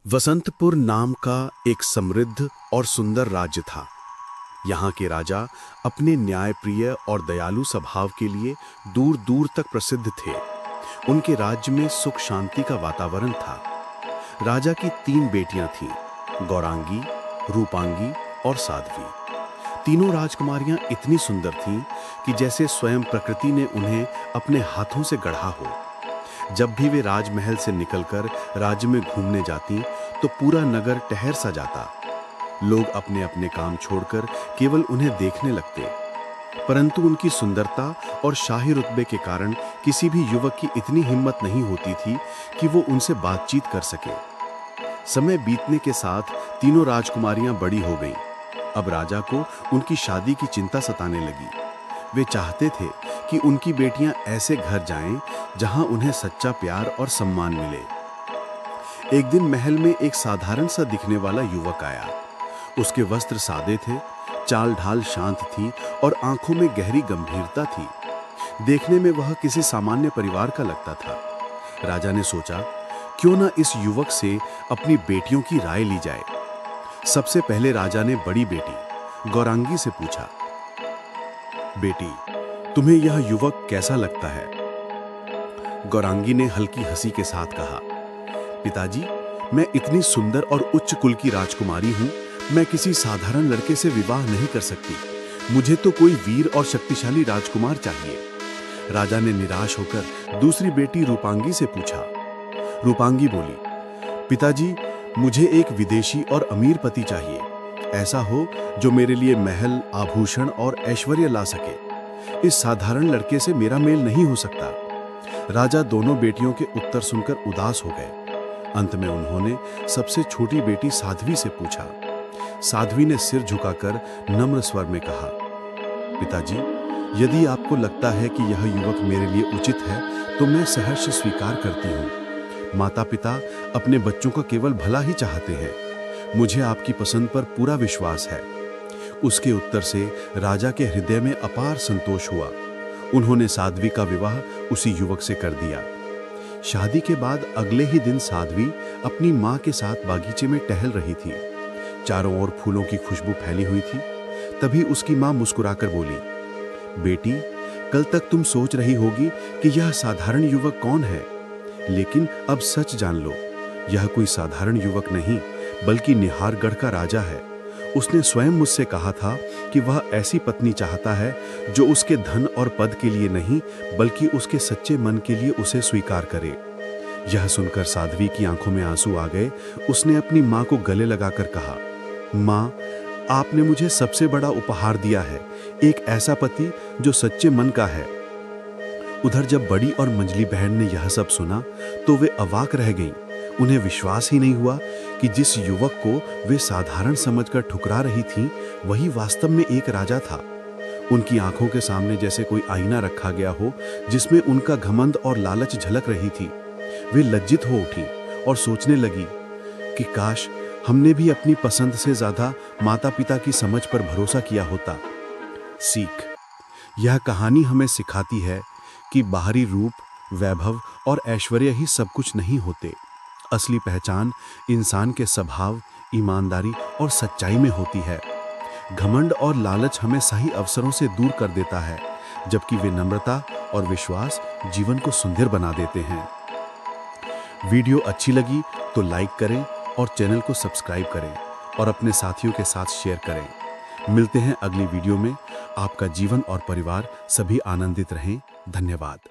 वसंतपुर नाम का एक समृद्ध और सुंदर राज्य था। यहाँ के राजा अपने न्यायप्रिय और दयालु स्वभाव के लिए दूर दूर तक प्रसिद्ध थे। उनके राज्य में सुख शांति का वातावरण था। राजा की 3 बेटियां थीं, गौरांगी, रूपांगी और साध्वी। तीनों राजकुमारियां इतनी सुंदर थीं कि जैसे स्वयं प्रकृति ने उन्हें अपने हाथों से गढ़ा हो। जब भी वे राजमहल से निकलकर राज्य में घूमने जाती तो पूरा नगर टहर सा जाता। लोग अपने अपने काम छोड़कर केवल उन्हें देखने लगते। परंतु उनकी सुंदरता और शाही रुतबे के कारण किसी भी युवक की इतनी हिम्मत नहीं होती थी कि वो उनसे बातचीत कर सके। समय बीतने के साथ तीनों राजकुमारियां बड़ी हो गईं। अब राजा को उनकी शादी की चिंता सताने लगी। वे चाहते थे कि उनकी बेटियां ऐसे घर जाएं जहां उन्हें सच्चा प्यार और सम्मान मिले। एक दिन महल में एक साधारण सा दिखने वाला युवक आया। उसके वस्त्र सादे थे, चाल ढाल शांत थी और आंखों में गहरी गंभीरता थी। देखने में वह किसी सामान्य परिवार का लगता था। राजा ने सोचा, क्यों ना इस युवक से अपनी बेटियों की राय ली जाए। सबसे पहले राजा ने बड़ी बेटी गौरांगी से पूछा, बेटी, तुम्हें यह युवक कैसा लगता है? गौरांगी ने हल्की हंसी के साथ कहा, पिताजी, मैं इतनी सुंदर और उच्च कुल की राजकुमारी हूं, मैं किसी साधारण लड़के से विवाह नहीं कर सकती। मुझे तो कोई वीर और शक्तिशाली राजकुमार चाहिए। राजा ने निराश होकर दूसरी बेटी रूपांगी से पूछा। रूपांगी बोली, पिताजी, मुझे एक विदेशी और अमीर पति चाहिए, ऐसा हो जो मेरे लिए महल, आभूषण और ऐश्वर्य ला सके। इस साधारण लड़के से मेरा मेल नहीं हो सकता। राजा दोनों बेटियों के उत्तर सुनकर उदास हो गए। अंत में उन्होंने सबसे छोटी बेटी साध्वी से पूछा। साध्वी ने सिर झुकाकर नम्र स्वर में कहा, पिताजी, यदि आपको लगता है कि यह युवक मेरे लिए उचित है तो मैं सहर्ष स्वीकार करती हूँ। माता पिता अपने बच्चों का केवल भला ही चाहते हैं। मुझे आपकी पसंद पर पूरा विश्वास है। उसके उत्तर से राजा के हृदय में अपार संतोष हुआ। उन्होंने साध्वी का विवाह उसी युवक से कर दिया। शादी के बाद अगले ही दिन साध्वी अपनी माँ के साथ बागीचे में टहल रही थी। चारों ओर फूलों की खुशबू फैली हुई थी। तभी उसकी माँ मुस्कुराकर बोली, बेटी, कल तक तुम सोच रही होगी कि यह साधारण युवक कौन है, लेकिन अब सच जान लो, यह कोई साधारण युवक नहीं बल्कि निहारगढ़ का राजा है। उसने स्वयं मुझसे कहा था कि वह ऐसी पत्नी चाहता है जो उसके धन और पद के लिए नहीं बल्कि उसके सच्चे मन के लिए उसे स्वीकार करे। यह सुनकर साध्वी की आंखों में आंसू आ गए। उसने अपनी माँ को गले लगाकर कहा, माँ, आपने मुझे सबसे बड़ा उपहार दिया है, एक ऐसा पति जो सच्चे मन का है। उधर जब बड़ी और मंझली बहन ने यह सब सुना तो वे अवाक रह गईं। उन्हें विश्वास ही नहीं हुआ कि जिस युवक को वे साधारण समझकर ठुकरा रही थीं, वही वास्तव में एक राजा था। उनकी आंखों के सामने जैसे कोई आईना रखा गया हो जिसमें उनका घमंड और लालच झलक रही थी। वे लज्जित हो उठी और सोचने लगी कि काश हमने भी अपनी पसंद से ज्यादा माता पिता की समझ पर भरोसा किया होता। सीख, यह कहानी हमें सिखाती है कि बाहरी रूप, वैभव और ऐश्वर्य ही सब कुछ नहीं होते। असली पहचान इंसान के स्वभाव, ईमानदारी और सच्चाई में होती है। घमंड और लालच हमें सही अवसरों से दूर कर देता है, जबकि विनम्रता और विश्वास जीवन को सुंदर बना देते हैं। वीडियो अच्छी लगी तो लाइक करें और चैनल को सब्सक्राइब करें और अपने साथियों के साथ शेयर करें। मिलते हैं अगली वीडियो में। आपका जीवन और परिवार सभी आनंदित रहें। धन्यवाद।